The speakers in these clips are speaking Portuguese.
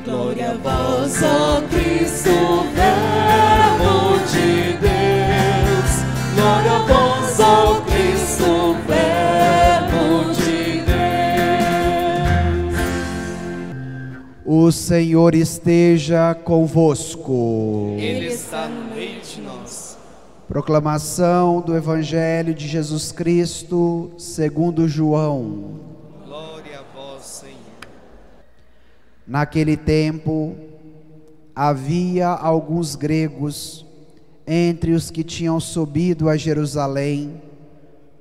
Glória a vós, ó Cristo, Verbo de Deus. Glória a vós, ó Cristo, Verbo de Deus. O Senhor esteja convosco. Ele está no meio de nós. Proclamação do Evangelho de Jesus Cristo segundo João. Glória a vós, Senhor. Naquele tempo, havia alguns gregos entre os que tinham subido a Jerusalém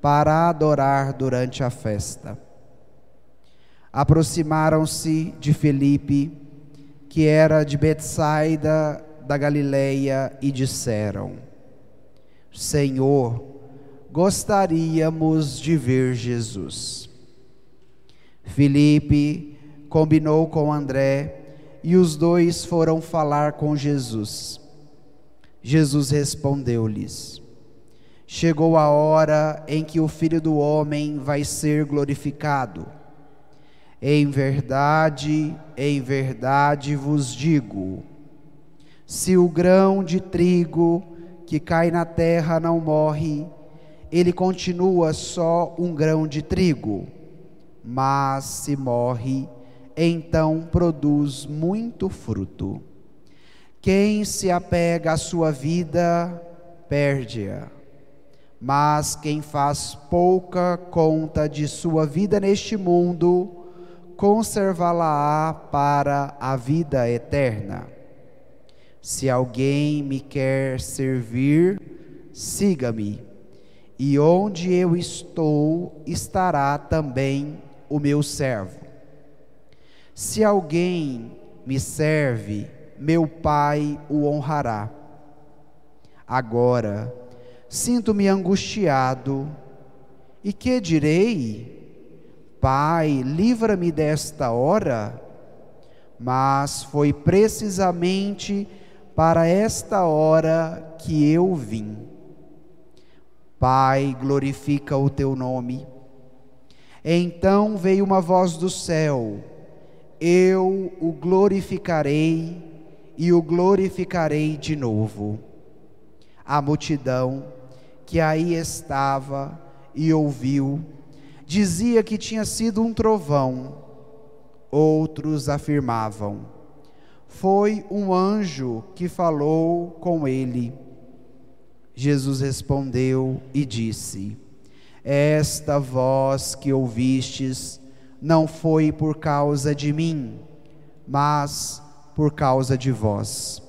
para adorar durante a festa. Aproximaram-se de Filipe, que era de Betsaida da Galileia, e disseram: Senhor, gostaríamos de ver Jesus. Filipe combinou com André e os dois foram falar com Jesus. Jesus respondeu-lhes: Chegou a hora em que o Filho do Homem vai ser glorificado. Em verdade vos digo, se o grão de trigo que cai na terra não morre, ele continua só um grão de trigo, mas se morre, então produz muito fruto. Quem se apega à sua vida, perde-a. Mas quem faz pouca conta de sua vida neste mundo, conservá-la-á para a vida eterna. Se alguém me quer servir, siga-me, e onde eu estou, estará também o meu servo. Se alguém me serve, meu Pai o honrará. Agora, sinto-me angustiado, e que direi? Pai, livra-me desta hora. Mas foi precisamente para esta hora que eu vim. Pai, glorifica o teu nome. Então veio uma voz do céu: eu o glorificarei e o glorificarei de novo. A multidão que aí estava e ouviu, dizia que tinha sido um trovão. Outros afirmavam: foi um anjo que falou com ele. Jesus respondeu e disse: esta voz que ouvistes não foi por causa de mim, mas por causa de vós.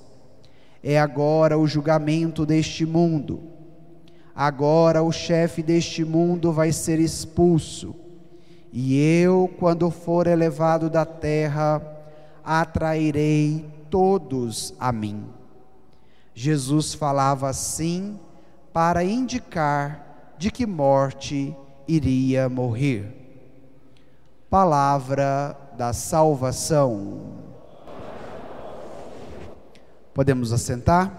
É agora o julgamento deste mundo. Agora o chefe deste mundo vai ser expulso. E eu, quando for elevado da terra, atrairei todos a mim. Jesus falava assim para indicar de que morte iria morrer. Palavra da salvação. Podemos assentar?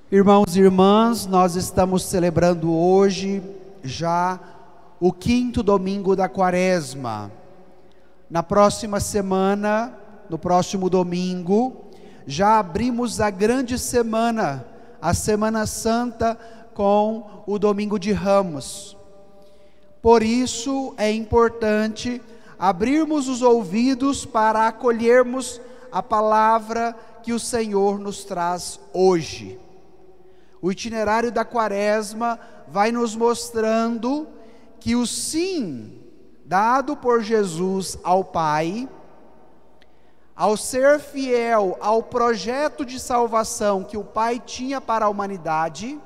Irmãos e irmãs, nós estamos celebrando hoje já o 5º domingo da Quaresma. Na próxima semana, no próximo domingo, já abrimos a grande semana, a Semana Santa, com o Domingo de Ramos. Por isso é importante abrirmos os ouvidos para acolhermos a palavra que o Senhor nos traz hoje. O itinerário da Quaresma vai nos mostrando que o sim dado por Jesus ao Pai, ao ser fiel ao projeto de salvação que o Pai tinha para a humanidade,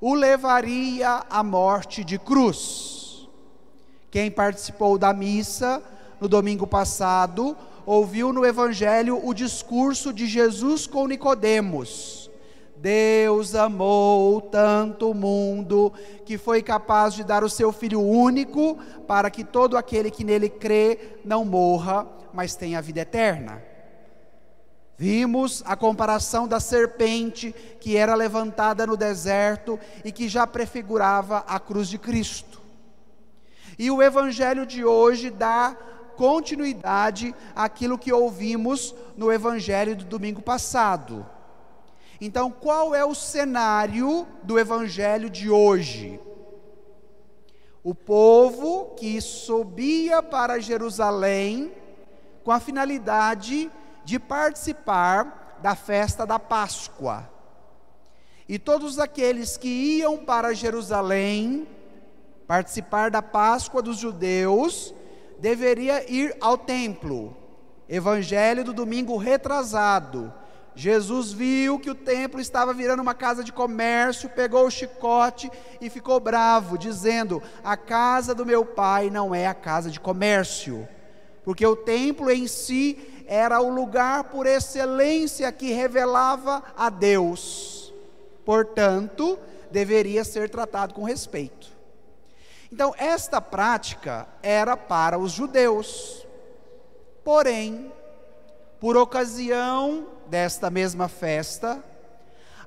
o levaria à morte de cruz. Quem participou da missa no domingo passado, ouviu no Evangelho o discurso de Jesus com Nicodemos. Deus amou tanto o mundo que foi capaz de dar o seu Filho único para que todo aquele que nele crê não morra, mas tenha a vida eterna. Vimos a comparação da serpente que era levantada no deserto e que já prefigurava a cruz de Cristo. E o Evangelho de hoje dá continuidade àquilo que ouvimos no Evangelho do domingo passado. Então, qual é o cenário do Evangelho de hoje? O povo que subia para Jerusalém com a finalidade de participar da festa da Páscoa. E todos aqueles que iam para Jerusalém participar da Páscoa dos judeus deveria ir ao templo. Evangelho do domingo retrasado. Jesus viu que o templo estava virando uma casa de comércio, pegou o chicote e ficou bravo, dizendo: a casa do meu pai não é a casa de comércio, porque o templo em si era o lugar por excelência que revelava a Deus, portanto, deveria ser tratado com respeito. Então, esta prática era para os judeus, porém, por ocasião desta mesma festa,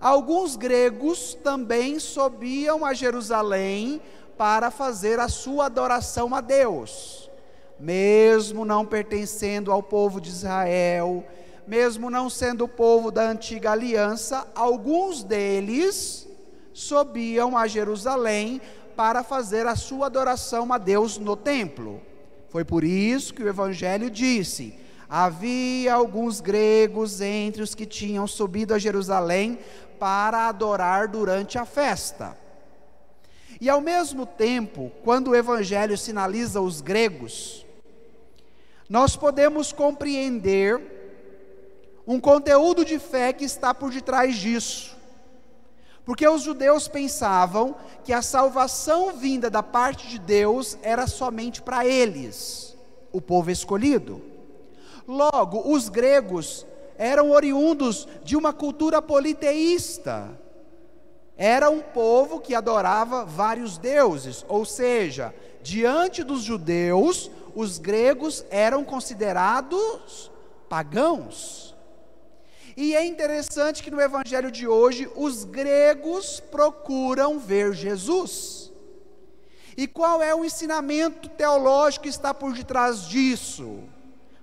alguns gregos também subiam a Jerusalém para fazer a sua adoração a Deus, mesmo não pertencendo ao povo de Israel, mesmo não sendo o povo da antiga aliança, alguns deles subiam a Jerusalém para fazer a sua adoração a Deus no templo. Foi por isso que o Evangelho disse: havia alguns gregos entre os que tinham subido a Jerusalém para adorar durante a festa. E ao mesmo tempo, quando o Evangelho sinaliza os gregos, nós podemos compreender um conteúdo de fé que está por detrás disso. Porque os judeus pensavam que a salvação vinda da parte de Deus era somente para eles, o povo escolhido. Logo, os gregos eram oriundos de uma cultura politeísta. Era um povo que adorava vários deuses, ou seja, diante dos judeus, os gregos eram considerados pagãos. E é interessante que no Evangelho de hoje, os gregos procuram ver Jesus. E qual é o ensinamento teológico que está por detrás disso?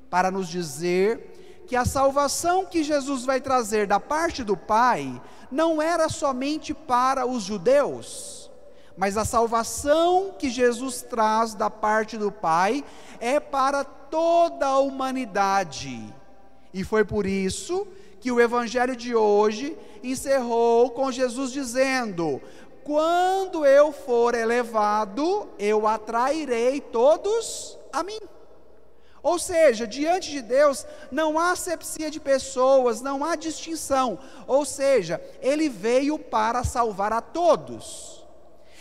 Para nos dizer que a salvação que Jesus vai trazer da parte do Pai, não era somente para os judeus, mas a salvação que Jesus traz da parte do Pai, é para toda a humanidade. E foi por isso que o Evangelho de hoje encerrou com Jesus dizendo: quando eu for elevado, eu atrairei todos a mim. Ou seja, diante de Deus não há acepção de pessoas, não há distinção. Ou seja, Ele veio para salvar a todos.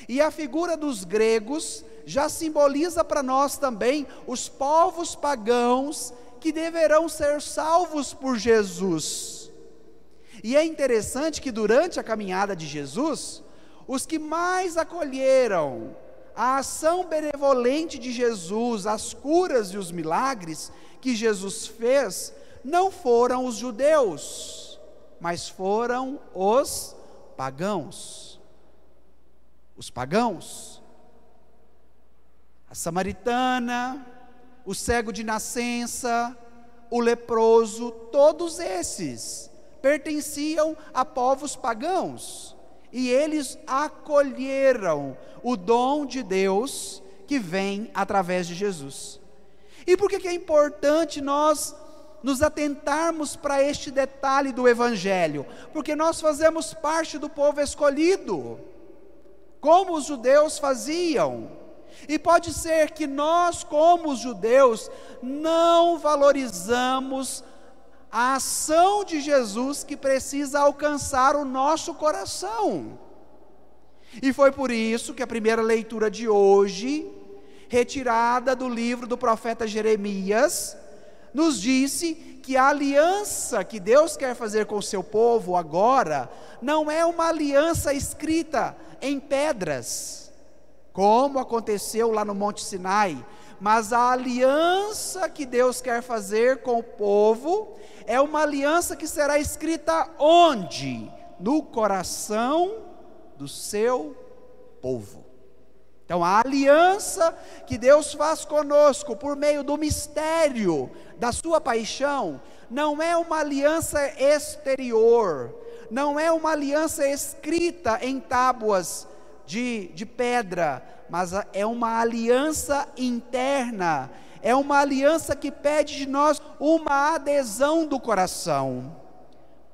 E a figura dos gregos já simboliza para nós também os povos pagãos que deverão ser salvos por Jesus. E é interessante que durante a caminhada de Jesus, os que mais acolheram a ação benevolente de Jesus, as curas e os milagres que Jesus fez, não foram os judeus, mas foram os pagãos. Os pagãos. A samaritana, o cego de nascença, o leproso, todos esses pertenciam a povos pagãos. E eles acolheram o dom de Deus que vem através de Jesus. E por que é importante nós nos atentarmos para este detalhe do Evangelho? Porque nós fazemos parte do povo escolhido, como os judeus faziam. E pode ser que nós, como os judeus, não valorizamos a ação de Jesus que precisa alcançar o nosso coração. E foi por isso que a primeira leitura de hoje, retirada do livro do profeta Jeremias, nos disse que a aliança que Deus quer fazer com o seu povo agora, não é uma aliança escrita em pedras, como aconteceu lá no Monte Sinai, mas a aliança que Deus quer fazer com o povo, é uma aliança que será escrita onde? No coração do seu povo. Então, a aliança que Deus faz conosco por meio do mistério da sua paixão, não é uma aliança exterior, não é uma aliança escrita em tábuas de pedra, mas é uma aliança interna, é uma aliança que pede de nós uma adesão do coração.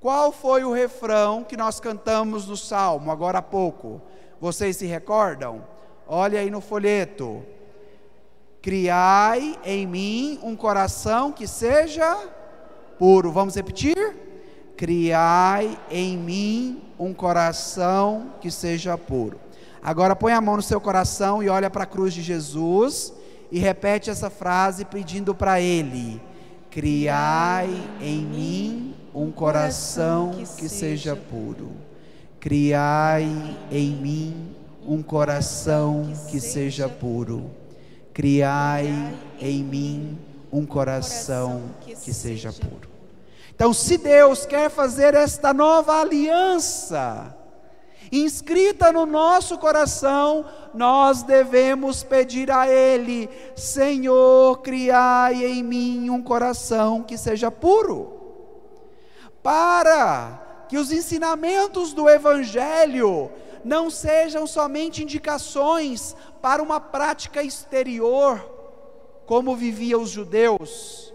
Qual foi o refrão que nós cantamos no Salmo agora há pouco? Vocês se recordam? Olha aí no folheto. Criai em mim um coração que seja puro. Vamos repetir? Criai em mim um coração que seja puro. Agora põe a mão no seu coração e olha para a cruz de Jesus e repete essa frase pedindo para Ele: criai em mim um coração que seja puro. Criai em mim um coração que seja puro. Criai em mim um coração que seja puro. Então, se Deus quer fazer esta nova aliança inscrita no nosso coração, nós devemos pedir a Ele: Senhor, criai em mim um coração que seja puro. Para que os ensinamentos do Evangelho não sejam somente indicações para uma prática exterior, como viviam os judeus,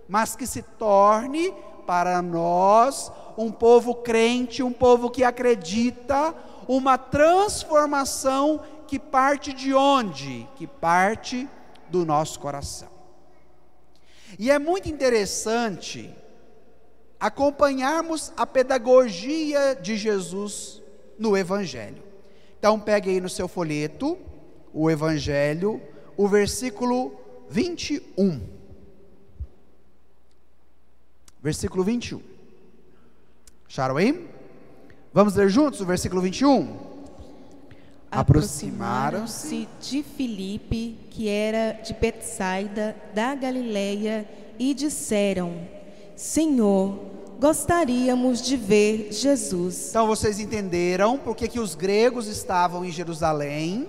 mas que se torne para nós um povo crente, um povo que acredita, uma transformação que parte de onde? Que parte do nosso coração. E é muito interessante acompanharmos a pedagogia de Jesus no Evangelho. Então pegue aí no seu folheto o Evangelho, o versículo 21. Versículo 21. Acharam aí? Vamos ler juntos o versículo 21? Aproximaram-se de Filipe, que era de Betsaida, da Galileia, e disseram: Senhor, gostaríamos de ver Jesus. Então vocês entenderam por que os gregos estavam em Jerusalém,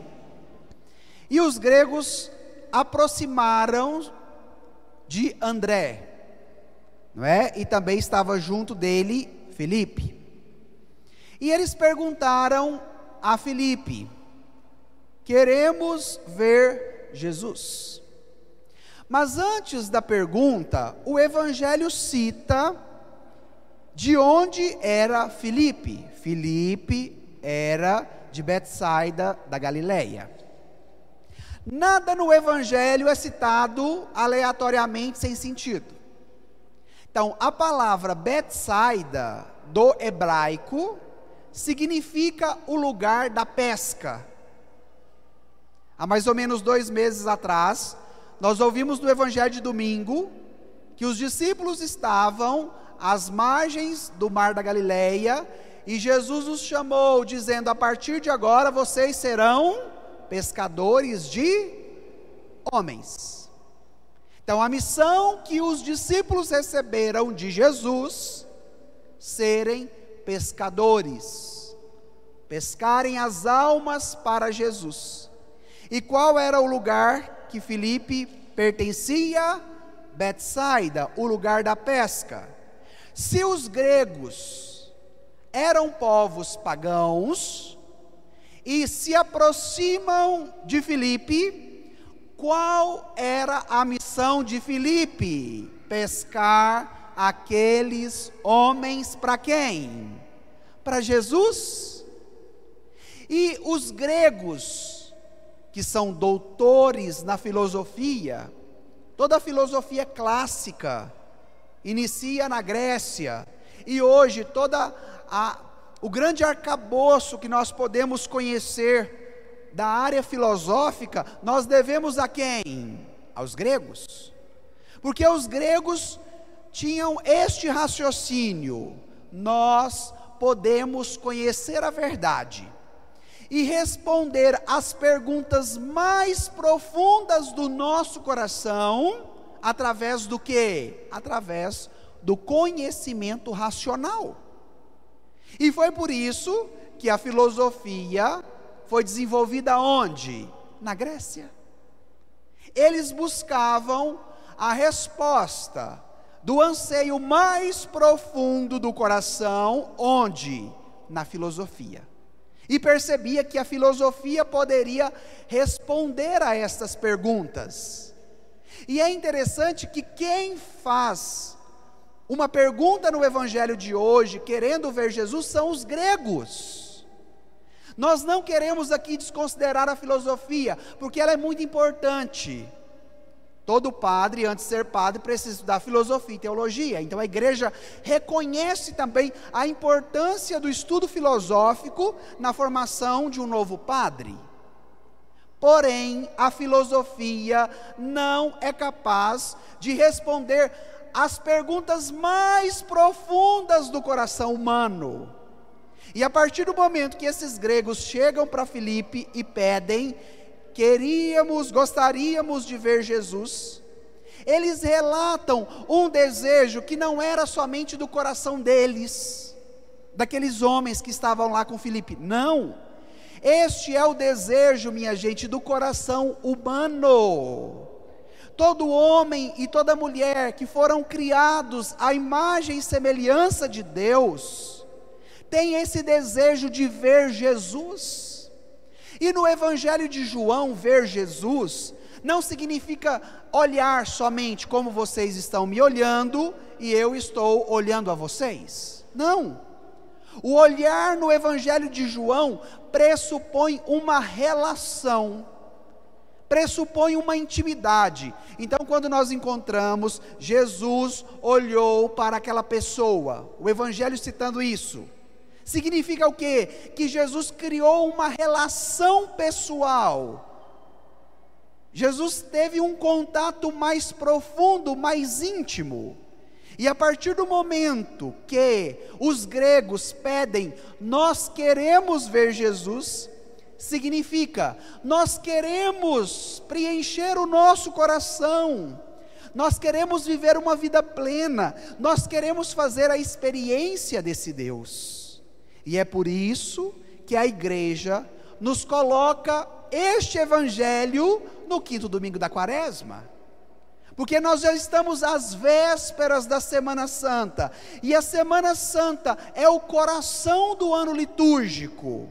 e os gregos aproximaram de André, não é? E também estava junto dele Filipe. E eles perguntaram a Filipe: queremos ver Jesus. Mas antes da pergunta, o Evangelho cita de onde era Filipe. Filipe era de Betsaida da Galileia. Nada no Evangelho é citado aleatoriamente, sem sentido. Então, a palavra Betsaida, do hebraico, significa o lugar da pesca. Há mais ou menos 2 meses atrás, nós ouvimos no Evangelho de domingo que os discípulos estavam às margens do mar da Galileia e Jesus os chamou dizendo: a partir de agora vocês serão pescadores de homens. Então a missão que os discípulos receberam de Jesus, serem pescadores, pescarem as almas para Jesus. E qual era o lugar que Filipe pertencia? Betsaida, o lugar da pesca. Se os gregos eram povos pagãos e se aproximam de Filipe, qual era a missão de Filipe? Pescar aqueles homens para quem? Para Jesus. E os gregos, que são doutores na filosofia, toda a filosofia clássica inicia na Grécia, e hoje o grande arcabouço que nós podemos conhecer da área filosófica, nós devemos a quem? Aos gregos. Porque os gregos tinham este raciocínio: nós podemos conhecer a verdade e responder às perguntas mais profundas do nosso coração, através do quê? Através do conhecimento racional. E foi por isso que a filosofia foi desenvolvida onde? na Grécia. Eles buscavam a resposta do anseio mais profundo do coração, onde? Na filosofia. E percebia que a filosofia poderia responder a estas perguntas. E é interessante que quem faz uma pergunta no evangelho de hoje, querendo ver Jesus, são os gregos. Nós não queremos aqui desconsiderar a filosofia, porque ela é muito importante. Todo padre, antes de ser padre, precisa estudar filosofia e teologia. Então a igreja reconhece também a importância do estudo filosófico na formação de um novo padre. Porém, a filosofia não é capaz de responder às perguntas mais profundas do coração humano. E a partir do momento que esses gregos chegam para Filipe e pedem: gostaríamos de ver Jesus, eles relatam um desejo que não era somente do coração deles, daqueles homens que estavam lá com Filipe. Não, este é o desejo, minha gente, do coração humano. Todo homem e toda mulher que foram criados à imagem e semelhança de Deus, tem esse desejo de ver Jesus. E no Evangelho de João, ver Jesus não significa olhar somente como vocês estão me olhando e eu estou olhando a vocês. Não. O olhar no Evangelho de João pressupõe uma relação, pressupõe uma intimidade. Então, quando nós encontramos Jesus olhou para aquela pessoa, o Evangelho citando isso, significa o quê? Que Jesus criou uma relação pessoal. Jesus teve um contato mais profundo, mais íntimo. E a partir do momento que os gregos pedem: nós queremos ver Jesus, significa, nós queremos preencher o nosso coração, nós queremos viver uma vida plena, nós queremos fazer a experiência desse Deus. E é por isso que a igreja nos coloca este evangelho no quinto domingo da quaresma. Porque nós já estamos às vésperas da Semana Santa. E a Semana Santa é o coração do ano litúrgico,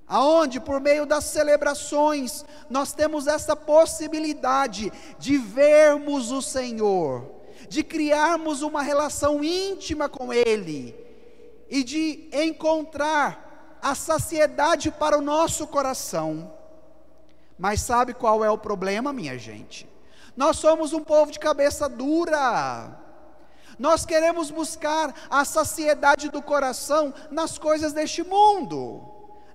aonde por meio das celebrações nós temos essa possibilidade de vermos o Senhor, de criarmos uma relação íntima com Ele, e de encontrar a saciedade para o nosso coração. Mas sabe qual é o problema, minha gente? Nós somos um povo de cabeça dura. Nós queremos buscar a saciedade do coração nas coisas deste mundo,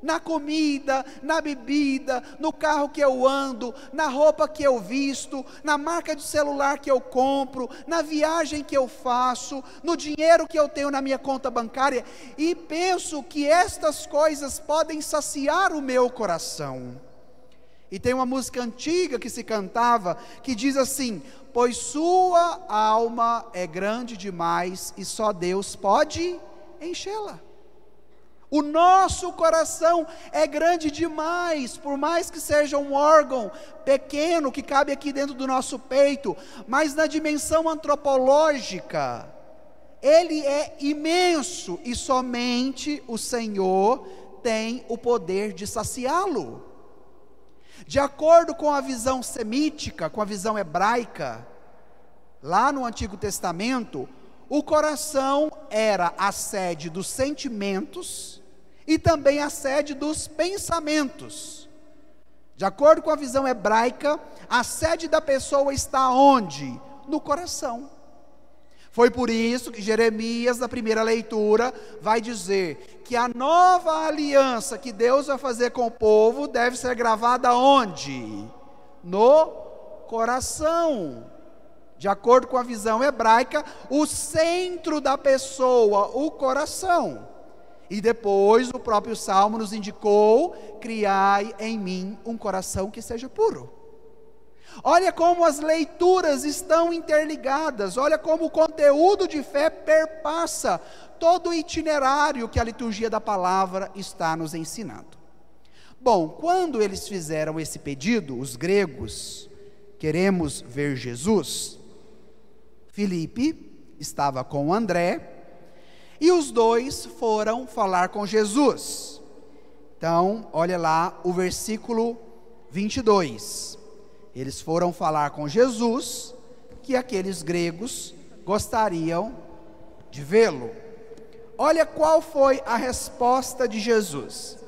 na comida, na bebida, no carro que eu ando, na roupa que eu visto, na marca de celular que eu compro, na viagem que eu faço, no dinheiro que eu tenho na minha conta bancária, e penso que estas coisas podem saciar o meu coração. E tem uma música antiga que se cantava, que diz assim: pois sua alma é grande demais e só Deus pode enchê-la. O nosso coração é grande demais, por mais que seja um órgão pequeno que cabe aqui dentro do nosso peito, mas na dimensão antropológica, ele é imenso e somente o Senhor tem o poder de saciá-lo. De acordo com a visão semítica, com a visão hebraica, lá no Antigo Testamento, o coração era a sede dos sentimentos e também a sede dos pensamentos. De acordo com a visão hebraica, a sede da pessoa está onde? No coração. Foi por isso que Jeremias, na primeira leitura, vai dizer que a nova aliança que Deus vai fazer com o povo deve ser gravada onde? No coração. De acordo com a visão hebraica, o centro da pessoa, o coração. E depois o próprio Salmo nos indicou: criai em mim um coração que seja puro. Olha como as leituras estão interligadas, olha como o conteúdo de fé perpassa todo o itinerário que a liturgia da palavra está nos ensinando. Bom, quando eles fizeram esse pedido, os gregos, queremos ver Jesus, Filipe estava com André, e os dois foram falar com Jesus. Então, olha lá o versículo 22. Eles foram falar com Jesus, que aqueles gregos gostariam de vê-lo. Olha qual foi a resposta de Jesus.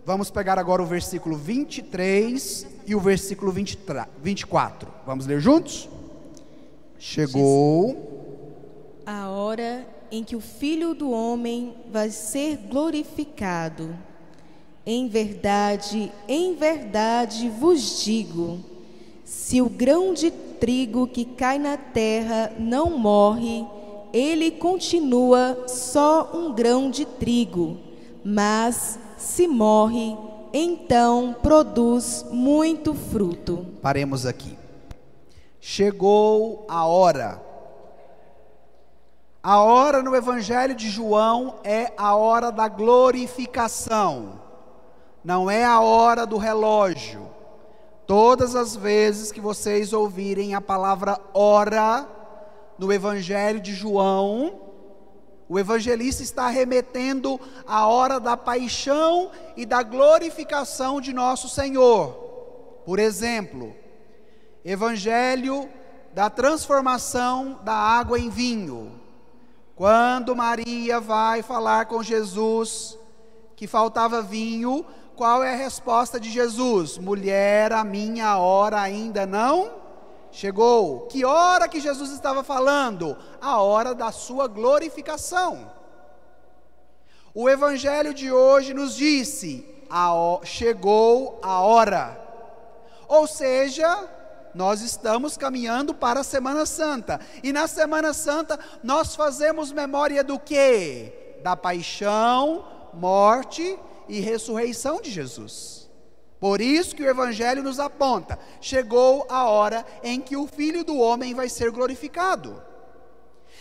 Vamos pegar agora o versículo 23 e o versículo 24. Vamos ler juntos? Chegou a hora em que o Filho do Homem vai ser glorificado. Em verdade vos digo, se o grão de trigo que cai na terra não morre, ele continua só um grão de trigo, mas se morre, então produz muito fruto. Paremos aqui. Chegou a hora. A hora no Evangelho de João é a hora da glorificação. Não é a hora do relógio. Todas as vezes que vocês ouvirem a palavra hora no Evangelho de João, o evangelista está remetendo à hora da paixão e da glorificação de nosso Senhor. Por exemplo, Evangelho da transformação da água em vinho. Quando Maria vai falar com Jesus que faltava vinho, qual é a resposta de Jesus? Mulher, a minha hora ainda não chegou. Que hora que Jesus estava falando? A hora da sua glorificação. O Evangelho de hoje nos disse, chegou a hora. Ou seja, nós estamos caminhando para a Semana Santa. E na Semana Santa nós fazemos memória do quê? Da paixão, morte e ressurreição de Jesus. Por isso que o Evangelho nos aponta, chegou a hora em que o Filho do Homem vai ser glorificado.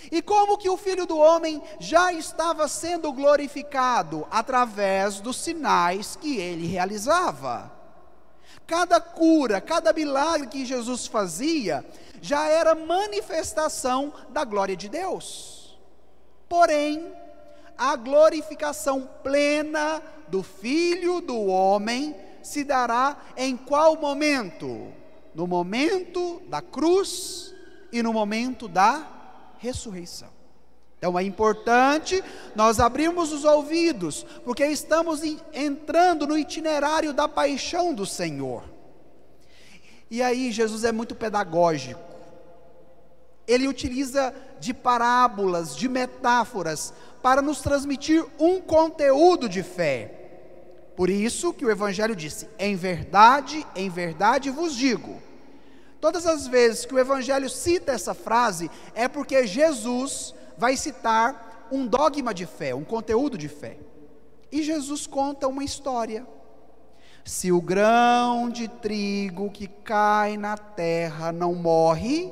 E como que o Filho do Homem já estava sendo glorificado? Através dos sinais que ele realizava. Cada cura, cada milagre que Jesus fazia, já era manifestação da glória de Deus. Porém, a glorificação plena do Filho do Homem se dará em qual momento? No momento da cruz e no momento da ressurreição. Então é importante nós abrirmos os ouvidos, porque estamos entrando no itinerário da paixão do Senhor. E aí Jesus é muito pedagógico. Ele utiliza de parábolas, de metáforas, para nos transmitir um conteúdo de fé. Por isso que o Evangelho disse, em verdade vos digo. Todas as vezes que o Evangelho cita essa frase, é porque Jesus vai citar um dogma de fé, um conteúdo de fé. E Jesus conta uma história. Se o grão de trigo que cai na terra não morre,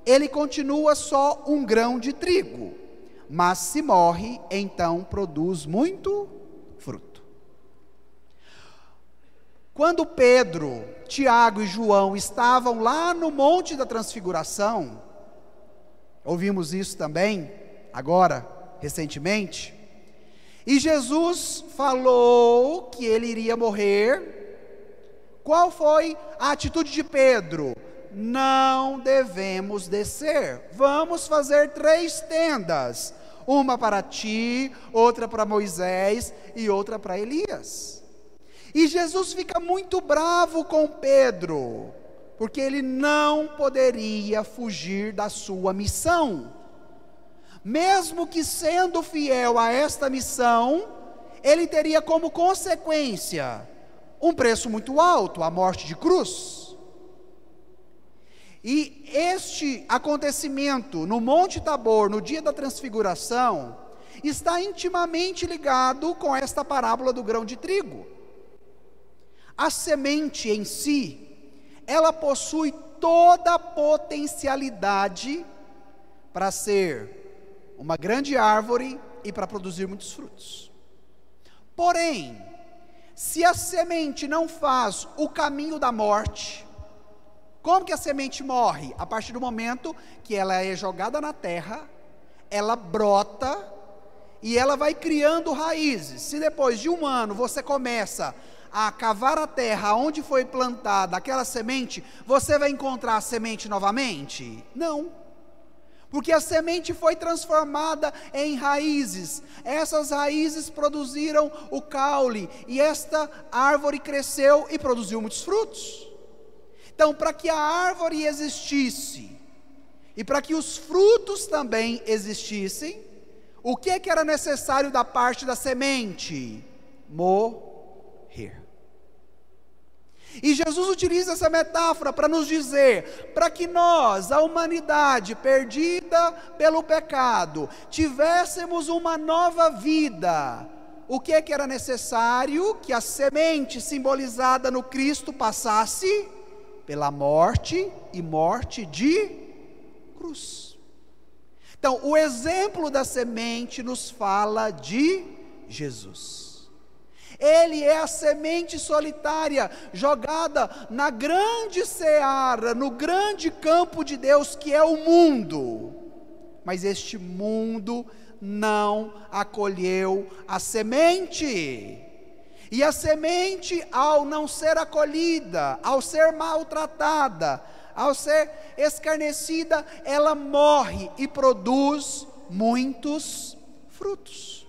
ele continua só um grão de trigo. Mas se morre, então produz muito fruto. Quando Pedro, Tiago e João estavam lá no Monte da Transfiguração, ouvimos isso também, agora, recentemente, e Jesus falou que ele iria morrer. Qual foi a atitude de Pedro? Não devemos descer, vamos fazer 3 tendas, uma para ti, outra para Moisés e outra para Elias. E Jesus fica muito bravo com Pedro, porque ele não poderia fugir da sua missão. Mesmo que sendo fiel a esta missão, ele teria como consequência um preço muito alto, a morte de cruz. E este acontecimento no Monte Tabor, no dia da transfiguração, está intimamente ligado com esta parábola do grão de trigo. A semente em si, ela possui toda a potencialidade para ser uma grande árvore e para produzir muitos frutos. Porém, Se a semente não faz o caminho da morte, como que a semente morre? A partir do momento que ela é jogada na terra, ela brota e ela vai criando raízes. Se depois de um ano você começa a cavar a terra onde foi plantada aquela semente, você vai encontrar a semente novamente? Não, porque a semente foi transformada em raízes. Essas raízes produziram o caule, e esta árvore cresceu e produziu muitos frutos. Então, para que a árvore existisse, e para que os frutos também existissem, o que era necessário da parte da semente? Morrer. E Jesus utiliza essa metáfora para nos dizer, para que nós, a humanidade perdida pelo pecado, tivéssemos uma nova vida, o que era necessário? Que a semente simbolizada no Cristo passasse pela morte, e morte de cruz. Então, o exemplo da semente nos fala de Jesus. Ele é a semente solitária, jogada na grande seara, no grande campo de Deus, que é o mundo. Mas este mundo não acolheu a semente. E a semente, ao não ser acolhida, ao ser maltratada, ao ser escarnecida, ela morre e produz muitos frutos.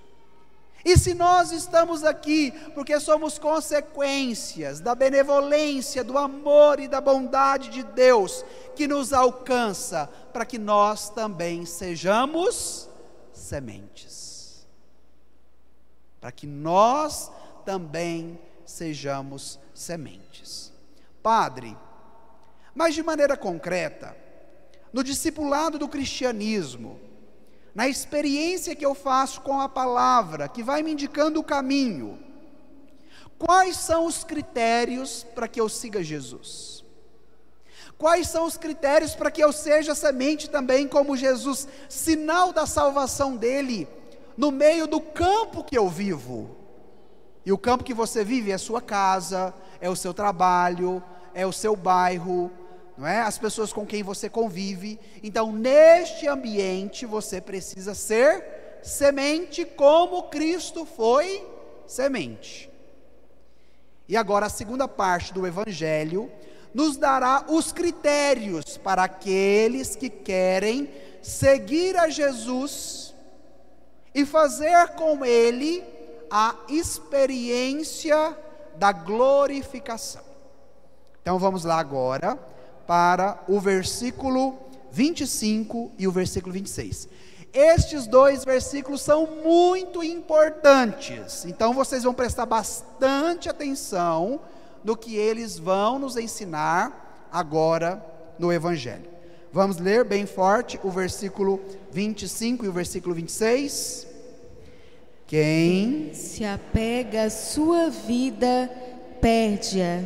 E se nós estamos aqui, porque somos consequências da benevolência, do amor e da bondade de Deus, que nos alcança, para que nós também sejamos sementes. Para que nós também sejamos sementes. Padre, mas de maneira concreta, no discipulado do cristianismo, na experiência que eu faço com a palavra, que vai me indicando o caminho, quais são os critérios para que eu siga Jesus? Quais são os critérios para que eu seja semente também como Jesus, sinal da salvação dele, no meio do campo que eu vivo? E o campo que você vive é a sua casa, é o seu trabalho, é o seu bairro, não é? As pessoas com quem você convive. Então, neste ambiente, você precisa ser semente como Cristo foi semente. E agora a segunda parte do Evangelho nos dará os critérios para aqueles que querem seguir a Jesus e fazer com Ele a experiência da glorificação. Então vamos lá agora para o versículo 25 e o versículo 26. Estes dois versículos são muito importantes, então vocês vão prestar bastante atenção no que eles vão nos ensinar agora no Evangelho. Vamos ler bem forte o versículo 25 e o versículo 26. Quem se apega à sua vida, perde-a,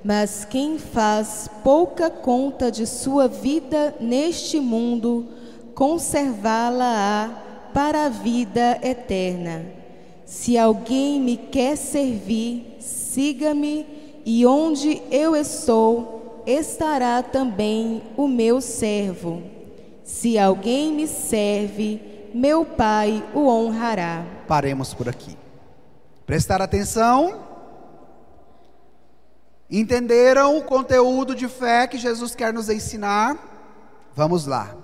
mas quem faz pouca conta de sua vida neste mundo, conservá-la-á para a vida eterna. Se alguém me quer servir, siga-me, e onde eu estou, estará também o meu servo. Se alguém me serve, meu Pai o honrará. Paremos por aqui. Prestar atenção? Entenderam o conteúdo de fé que Jesus quer nos ensinar? Vamos lá.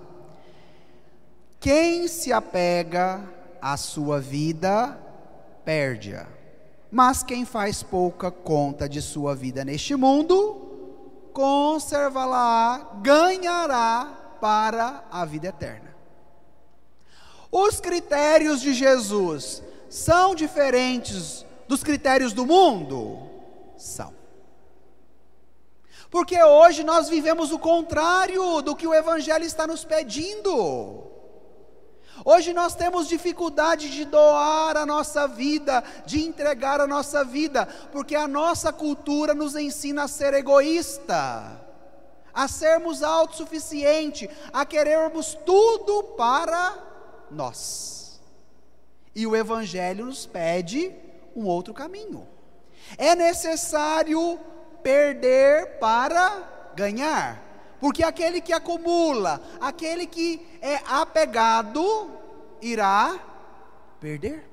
Quem se apega à sua vida, perde-a. Mas quem faz pouca conta de sua vida neste mundo, conservá-la, ganhará para a vida eterna. Os critérios de Jesus são diferentes dos critérios do mundo? São. Porque hoje nós vivemos o contrário do que o Evangelho está nos pedindo. Hoje nós temos dificuldade de doar a nossa vida, de entregar a nossa vida, porque a nossa cultura nos ensina a ser egoísta, a sermos autossuficientes, a querermos tudo para nós. E o Evangelho nos pede um outro caminho. É necessário perder para ganhar, porque aquele que acumula, aquele que é apegado, irá perder.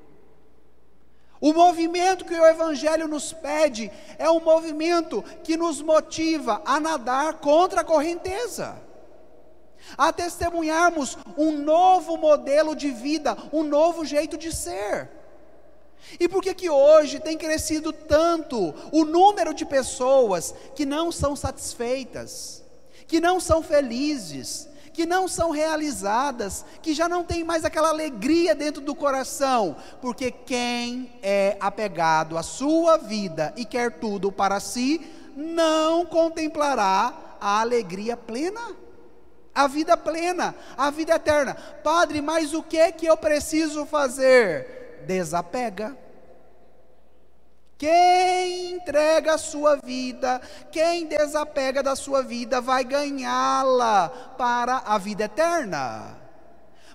O movimento que o Evangelho nos pede é um movimento que nos motiva a nadar contra a correnteza, a testemunharmos um novo modelo de vida, um novo jeito de ser. E por que hoje tem crescido tanto o número de pessoas que não são satisfeitas, que não são felizes, que não são realizadas, que já não tem mais aquela alegria dentro do coração? Porque quem é apegado à sua vida e quer tudo para si, não contemplará a alegria plena, a vida plena, a vida eterna. Padre, mas o que eu preciso fazer? Desapega. Quem entrega a sua vida, quem desapega da sua vida, vai ganhá-la para a vida eterna.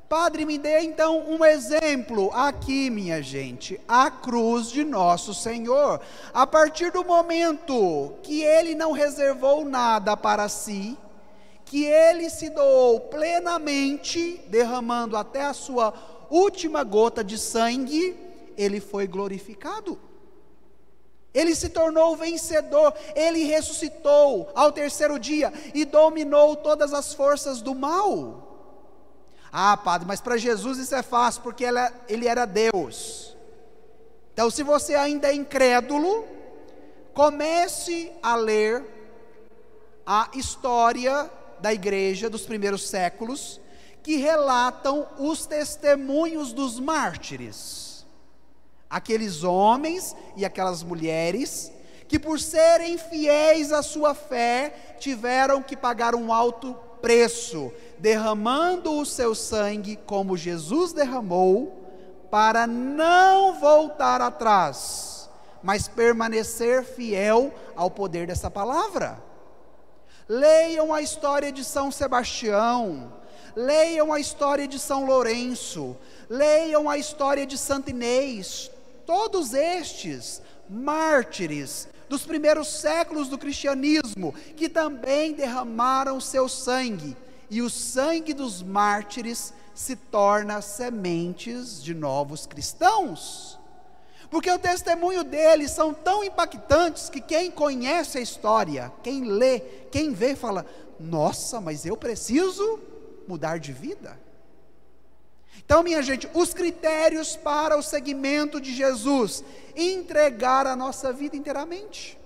Padre, me dê então um exemplo. Aqui, minha gente, a cruz de nosso Senhor. A partir do momento que Ele não reservou nada para si, que Ele se doou plenamente, derramando até a sua última gota de sangue, Ele foi glorificado. Ele se tornou vencedor, Ele ressuscitou ao terceiro dia e dominou todas as forças do mal. Ah, padre, mas para Jesus isso é fácil, porque Ele era Deus. Então, se você ainda é incrédulo, comece a ler a história da igreja dos primeiros séculos, que relatam os testemunhos dos mártires. Aqueles homens e aquelas mulheres que, por serem fiéis à sua fé, tiveram que pagar um alto preço, derramando o seu sangue como Jesus derramou, para não voltar atrás, mas permanecer fiel ao poder dessa palavra. Leiam a história de São Sebastião, leiam a história de São Lourenço, leiam a história de Santo Inês. Todos estes mártires dos primeiros séculos do cristianismo, que também derramaram seu sangue, e o sangue dos mártires se torna sementes de novos cristãos, porque o testemunho deles são tão impactantes, que quem conhece a história, quem lê, quem vê, fala: nossa, mas eu preciso mudar de vida. Então, minha gente, os critérios para o seguimento de Jesus: entregar a nossa vida inteiramente.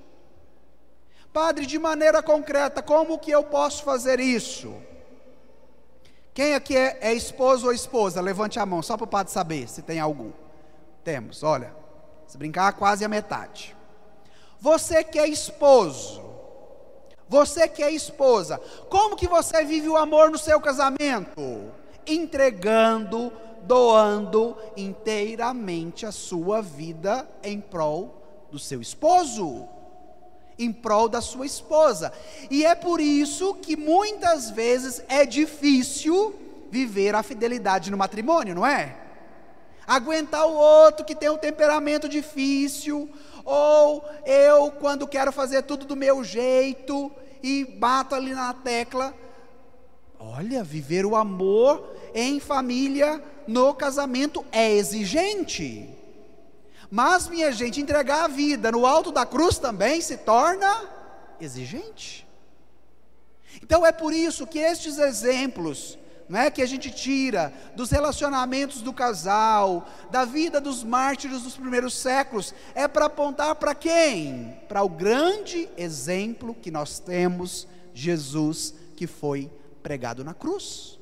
Padre, de maneira concreta, como que eu posso fazer isso? Quem aqui é esposo ou esposa? Levante a mão, só para o padre saber se tem algum. Temos, olha, se brincar, quase a metade. Você que é esposo, você que é esposa, como que você vive o amor no seu casamento? Entregando, doando inteiramente a sua vida em prol do seu esposo, em prol da sua esposa. E é por isso que muitas vezes é difícil viver a fidelidade no matrimônio, não é? Aguentar o outro que tem um temperamento difícil, ou eu, quando quero fazer tudo do meu jeito e bato ali na tecla. Olha, viver o amor em família, no casamento, é exigente. Mas, minha gente, entregar a vida no alto da cruz também se torna exigente. Então é por isso que estes exemplos, não é, que a gente tira dos relacionamentos do casal, da vida dos mártires dos primeiros séculos, é para apontar para quem? Para o grande exemplo que nós temos, Jesus, que foi pregado na cruz.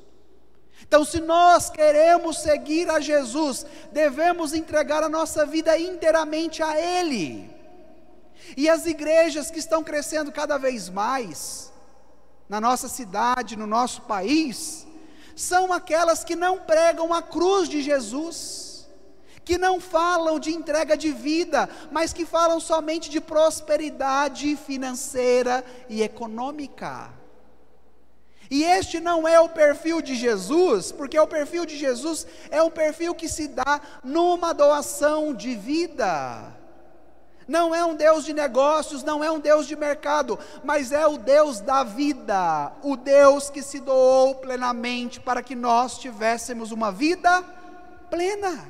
Então, se nós queremos seguir a Jesus, devemos entregar a nossa vida inteiramente a Ele. E as igrejas que estão crescendo cada vez mais, na nossa cidade, no nosso país, são aquelas que não pregam a cruz de Jesus, que não falam de entrega de vida, mas que falam somente de prosperidade financeira e econômica. E este não é o perfil de Jesus, porque o perfil de Jesus é um perfil que se dá numa doação de vida, Não é um Deus de negócios, não é um Deus de mercado, mas é o Deus da vida, o Deus que se doou plenamente para que nós tivéssemos uma vida plena.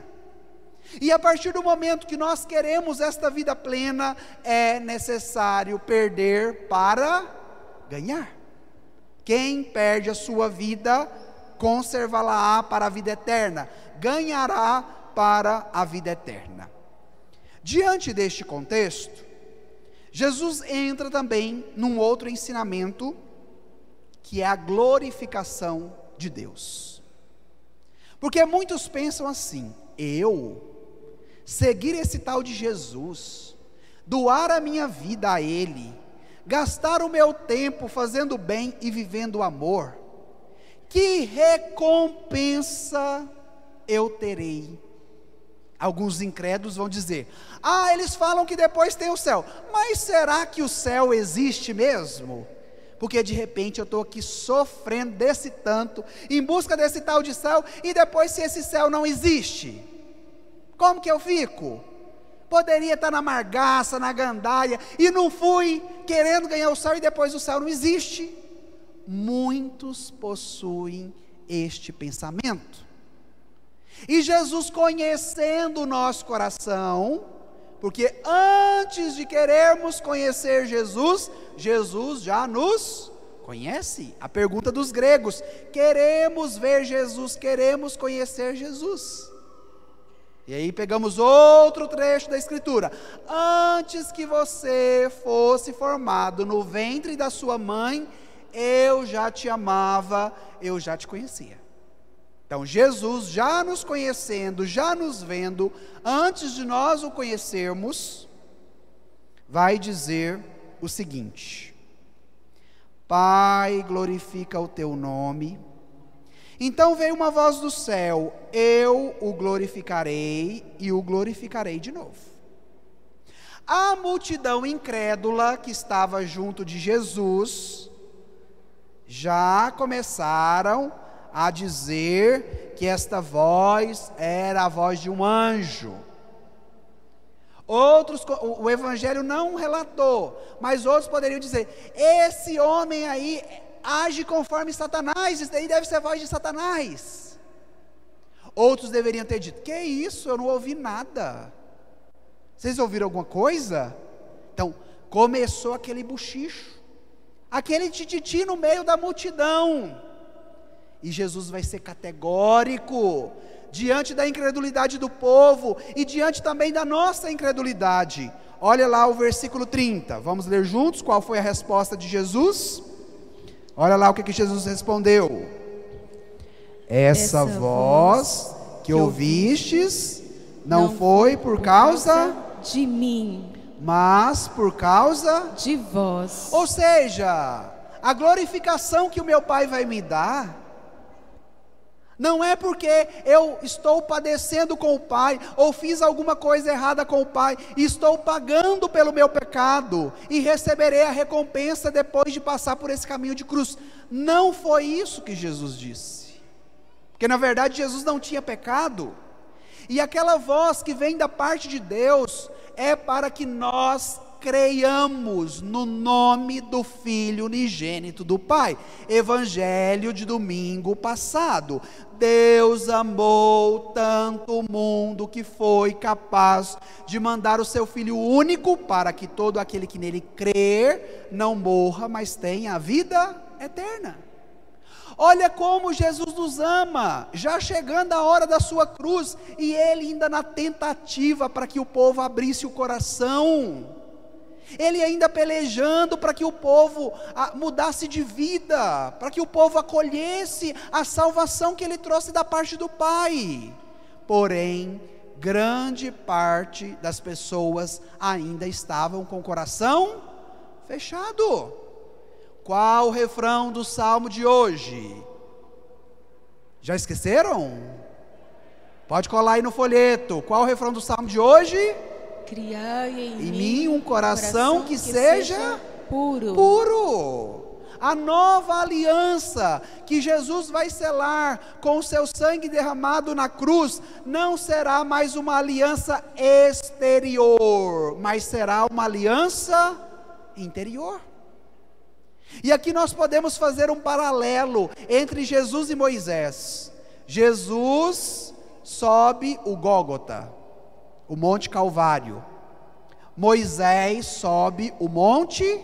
E a partir do momento que nós queremos esta vida plena, é necessário perder para ganhar. Quem perde a sua vida, conservá-la-á para a vida eterna, ganhará para a vida eterna. Diante deste contexto, Jesus entra também num outro ensinamento, que é a glorificação de Deus. Porque muitos pensam assim: eu seguir esse tal de Jesus, doar a minha vida a Ele, gastar o meu tempo fazendo bem e vivendo o amor, que recompensa eu terei? Alguns incrédulos vão dizer: eles falam que depois tem o céu, mas será que o céu existe mesmo? Porque de repente eu estou aqui sofrendo desse tanto, em busca desse tal de céu, e depois, se esse céu não existe, como que eu fico? Poderia estar na margaça, na gandaia, e não fui querendo ganhar o céu, e depois o céu não existe. Muitos possuem este pensamento. E Jesus, conhecendo o nosso coração, porque antes de querermos conhecer Jesus, Jesus já nos conhece. A pergunta dos gregos: queremos ver Jesus, queremos conhecer Jesus. E aí pegamos outro trecho da Escritura: antes que você fosse formado no ventre da sua mãe, eu já te amava, eu já te conhecia. Então Jesus, já nos conhecendo, já nos vendo, antes de nós o conhecermos, vai dizer o seguinte: Pai, glorifica o teu nome. Então veio uma voz do céu: eu o glorificarei e o glorificarei de novo. A multidão incrédula que estava junto de Jesus já começaram a dizer que esta voz era a voz de um anjo. Outros, o Evangelho não relatou, mas outros poderiam dizer: esse homem aí age conforme Satanás, isso daí deve ser a voz de Satanás. Outros deveriam ter dito: que isso, eu não ouvi nada. Vocês ouviram alguma coisa? Então, começou aquele buchicho, aquele tititi no meio da multidão. E Jesus vai ser categórico diante da incredulidade do povo e diante também da nossa incredulidade. Olha lá o versículo 30, vamos ler juntos qual foi a resposta de Jesus? Olha lá o que Jesus respondeu: essa voz que ouvistes não foi por causa de mim, mas por causa de vós. Ou seja, a glorificação que o meu Pai vai me dar não é porque eu estou padecendo com o Pai, ou fiz alguma coisa errada com o Pai, e estou pagando pelo meu pecado, e receberei a recompensa depois de passar por esse caminho de cruz. Não foi isso que Jesus disse, porque na verdade Jesus não tinha pecado, e aquela voz que vem da parte de Deus, é para que nós creiamos no nome do Filho unigênito do Pai. Evangelho de domingo passado: Deus amou tanto o mundo que foi capaz de mandar o seu Filho único, para que todo aquele que nele crer não morra, mas tenha a vida eterna. Olha como Jesus nos ama, já chegando a hora da sua cruz, e Ele ainda na tentativa para que o povo abrisse o coração, Ele ainda pelejando para que o povo mudasse de vida, para que o povo acolhesse a salvação que Ele trouxe da parte do Pai. Porém, grande parte das pessoas ainda estavam com o coração fechado. Qual o refrão do salmo de hoje? Já esqueceram? Pode colar aí no folheto. Qual o refrão do salmo de hoje? Criai em mim um coração que seja puro. Puro. A nova aliança que Jesus vai selar com o seu sangue derramado na cruz não será mais uma aliança exterior, mas será uma aliança interior. E aqui nós podemos fazer um paralelo entre Jesus e Moisés. Jesus sobe o Gólgota, o Monte Calvário. Moisés sobe o Monte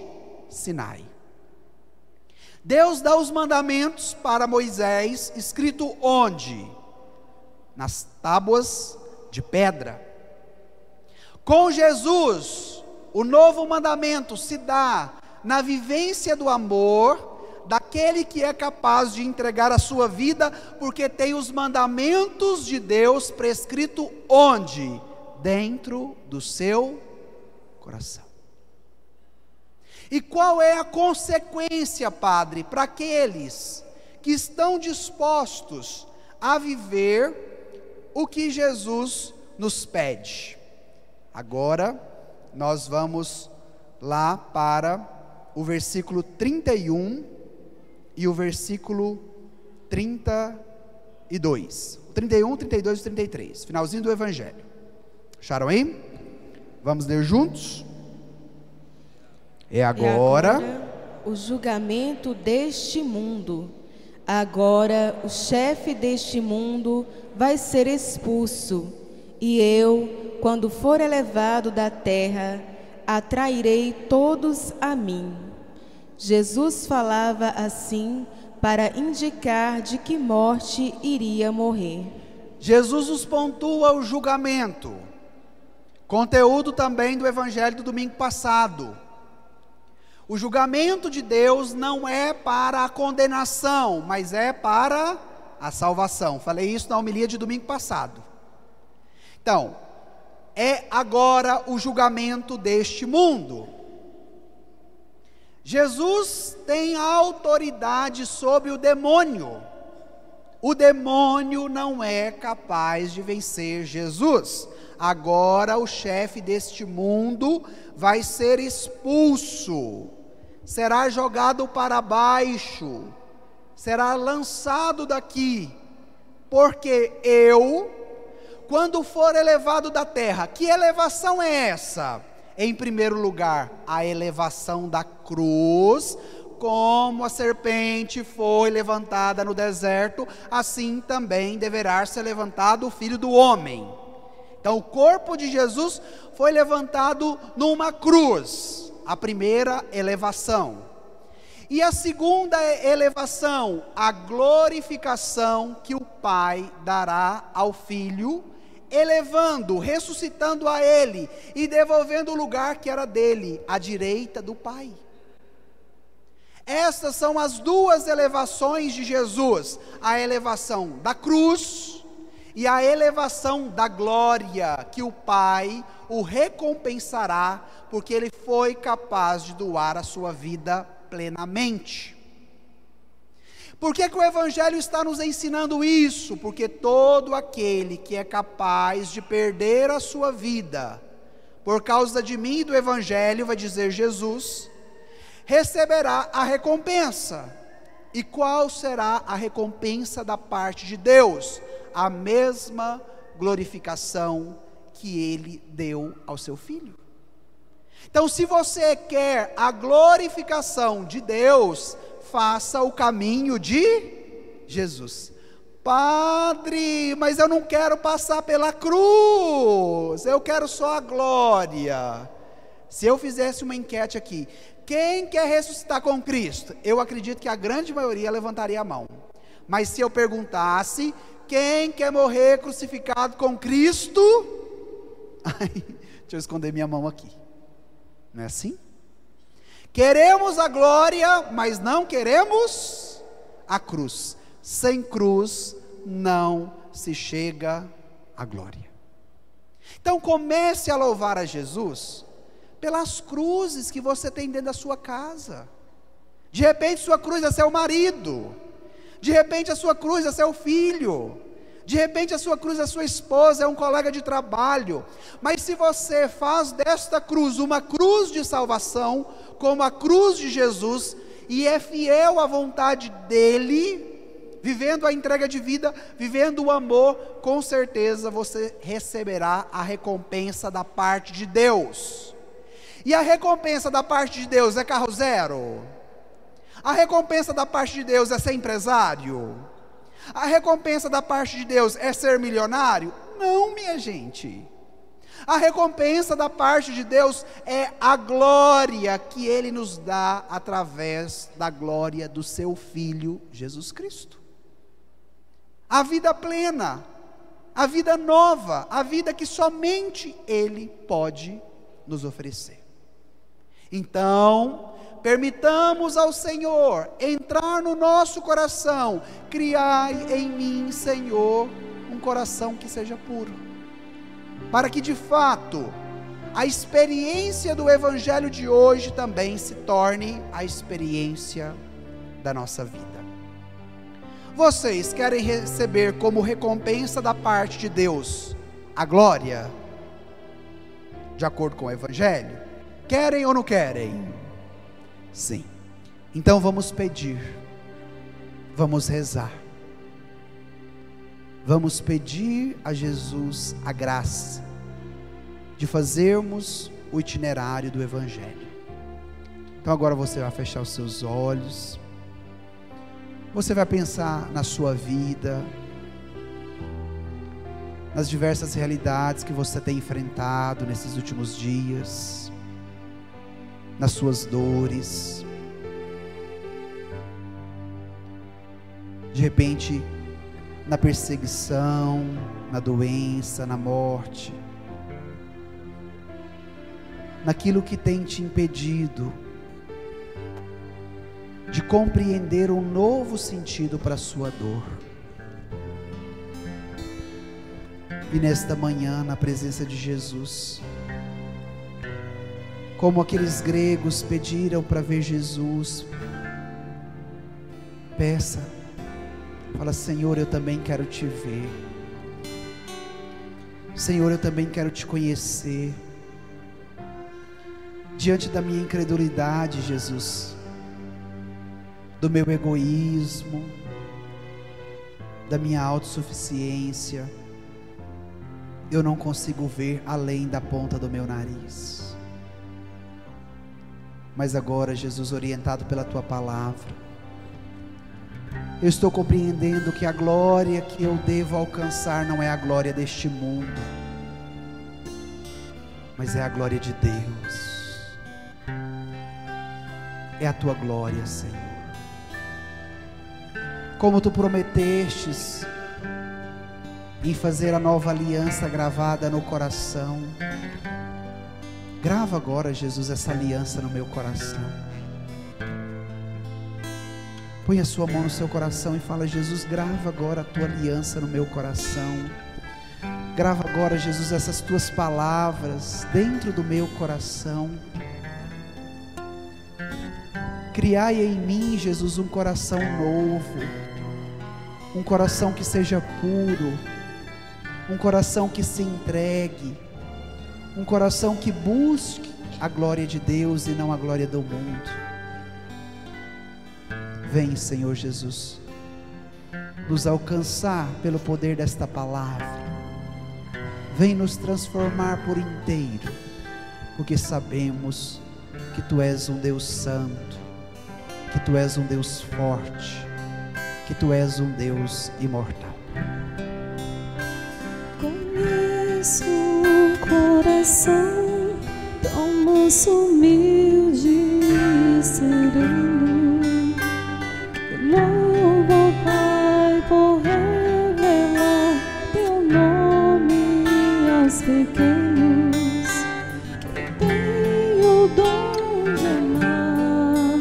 Sinai. Deus dá os mandamentos para Moisés, escrito onde? Nas tábuas de pedra. Com Jesus, o novo mandamento se dá na vivência do amor, daquele que é capaz de entregar a sua vida, porque tem os mandamentos de Deus prescrito onde? Dentro do seu coração. E qual é a consequência, Padre, para aqueles que estão dispostos a viver o que Jesus nos pede? Agora, nós vamos lá para o versículo 31 e o versículo 32. 31, 32 e 33, finalzinho do Evangelho. Acharam aí? Vamos ler juntos? É agora o julgamento deste mundo. Agora o chefe deste mundo vai ser expulso, e eu, quando for elevado da terra, atrairei todos a mim. Jesus falava assim para indicar de que morte iria morrer. Jesus nos pontua o julgamento, conteúdo também do Evangelho do domingo passado. O julgamento de Deus não é para a condenação, mas é para a salvação. Falei isso na homilia de domingo passado. Então, é agora o julgamento deste mundo. Jesus tem autoridade sobre o demônio. O demônio não é capaz de vencer Jesus. Agora o chefe deste mundo vai ser expulso, será jogado para baixo, será lançado daqui, porque eu, quando for elevado da terra, que elevação é essa? Em primeiro lugar, a elevação da cruz. Como a serpente foi levantada no deserto, assim também deverá ser levantado o Filho do Homem. Então o corpo de Jesus foi levantado numa cruz, a primeira elevação. E a segunda elevação, a glorificação que o Pai dará ao Filho, elevando, ressuscitando a Ele e devolvendo o lugar que era dele, à direita do Pai. Essas são as duas elevações de Jesus, a elevação da cruz e a elevação da glória, que o Pai o recompensará, porque ele foi capaz de doar a sua vida plenamente. Por que o Evangelho está nos ensinando isso? Porque todo aquele que é capaz de perder a sua vida, por causa de mim e do Evangelho, vai dizer Jesus, receberá a recompensa. E qual será a recompensa da parte de Deus? A mesma glorificação que Ele deu ao seu Filho. Então, se você quer a glorificação de Deus, faça o caminho de Jesus. Padre, mas eu não quero passar pela cruz, eu quero só a glória. Se eu fizesse uma enquete aqui, quem quer ressuscitar com Cristo? Eu acredito que a grande maioria levantaria a mão. Mas se eu perguntasse, quem quer morrer crucificado com Cristo? Deixa eu esconder minha mão aqui. Não é assim? Queremos a glória, mas não queremos a cruz. Sem cruz não se chega à glória. Então comece a louvar a Jesus pelas cruzes que você tem dentro da sua casa. De repente sua cruz é seu marido, de repente a sua cruz é seu filho, de repente a sua cruz é sua esposa, é um colega de trabalho. Mas se você faz desta cruz uma cruz de salvação, como a cruz de Jesus, e é fiel à vontade dEle, vivendo a entrega de vida, vivendo o amor, com certeza você receberá a recompensa da parte de Deus. E a recompensa da parte de Deus é carro zero? A recompensa da parte de Deus é ser empresário? A recompensa da parte de Deus é ser milionário? Não, minha gente. A recompensa da parte de Deus é a glória que Ele nos dá através da glória do seu Filho Jesus Cristo. A vida plena, a vida nova, a vida que somente Ele pode nos oferecer. Então, permitamos ao Senhor entrar no nosso coração. Criai em mim, Senhor, um coração que seja puro, para que de fato a experiência do Evangelho de hoje também se torne a experiência da nossa vida. Vocês querem receber como recompensa da parte de Deus a glória, de acordo com o Evangelho? Querem ou não querem? Sim. Então vamos pedir, vamos rezar, vamos pedir a Jesus a graça de fazermos o itinerário do Evangelho. Então agora você vai fechar os seus olhos, você vai pensar na sua vida, nas diversas realidades que você tem enfrentado nesses últimos dias, nas suas dores. De repente, na perseguição, na doença, na morte, naquilo que tem te impedido de compreender um novo sentido para a sua dor. E nesta manhã, na presença de Jesus, como aqueles gregos pediram para ver Jesus, peça, fala: Senhor, eu também quero te ver. Senhor, eu também quero te conhecer. Diante da minha incredulidade, Jesus, do meu egoísmo, da minha autossuficiência, eu não consigo ver além da ponta do meu nariz. Mas agora, Jesus, orientado pela tua palavra, eu estou compreendendo que a glória que eu devo alcançar não é a glória deste mundo, mas é a glória de Deus. É a tua glória, Senhor. Como tu prometestes em fazer a nova aliança gravada no coração, grava agora, Jesus, essa aliança no meu coração. Põe a sua mão no seu coração e fala: Jesus, grava agora a tua aliança no meu coração. Grava agora, Jesus, essas tuas palavras dentro do meu coração. Criai em mim, Jesus, um coração novo, um coração que seja puro, um coração que se entregue, um coração que busque a glória de Deus e não a glória do mundo. Vem, Senhor Jesus, nos alcançar pelo poder desta palavra. Vem nos transformar por inteiro, porque sabemos que Tu és um Deus santo, que Tu és um Deus forte, que Tu és um Deus imortal. Conheço um coração tão manso, humilde e sereno, que louva ao Pai por revelar Teu nome aos pequenos, que tem o dom de amar,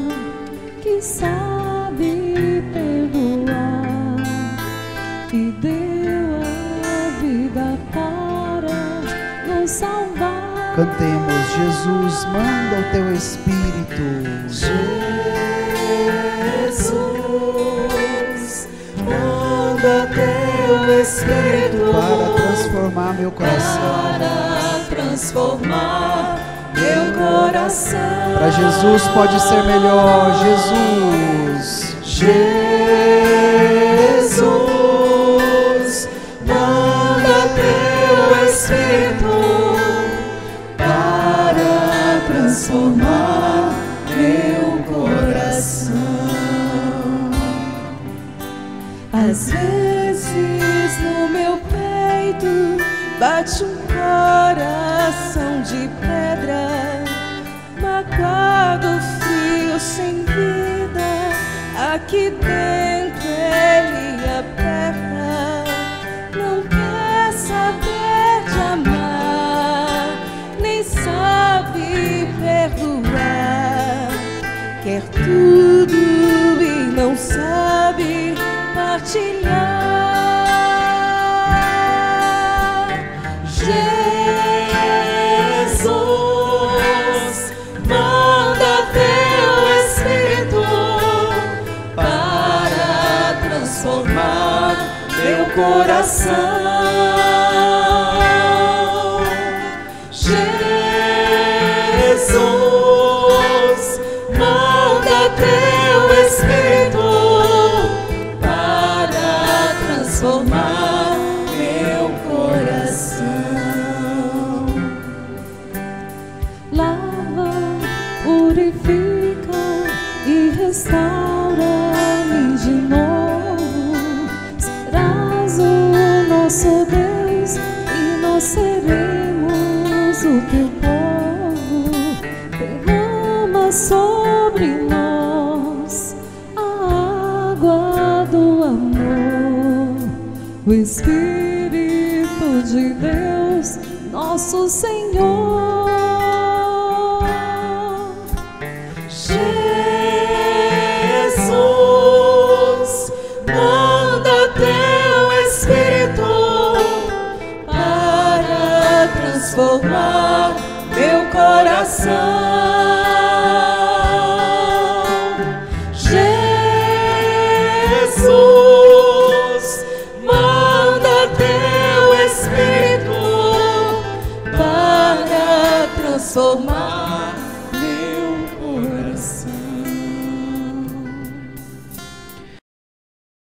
que sabe perdoar, que deu a vida para nos salvar. Cantemos: Jesus, manda o Teu Espírito. Jesus, manda Teu Espírito Para transformar meu coração. para transformar meu coração. Para Jesus pode ser melhor. Jesus. Jesus, manda teu Espírito para transformar meu coração. Às vezes no meu peito bate um coração de pedra, magoado, frio, sem vida. Aqui dentro ele aperta, não quer saber de amar, nem sabe perdoar. Quer tudo e não sabe partilhar. Jesus, manda teu Espírito para transformar meu coração. Jesus, manda teu Espírito para transformar meu coração. Lava, purifica e restaura-me de novo. Serás o nosso Deus e nós seremos o teu povo. Derrama sobre nós a água do amor, o Espírito de Deus, nosso Senhor. Jesus, manda teu Espírito para transformar meu coração. Jesus, manda teu Espírito para transformar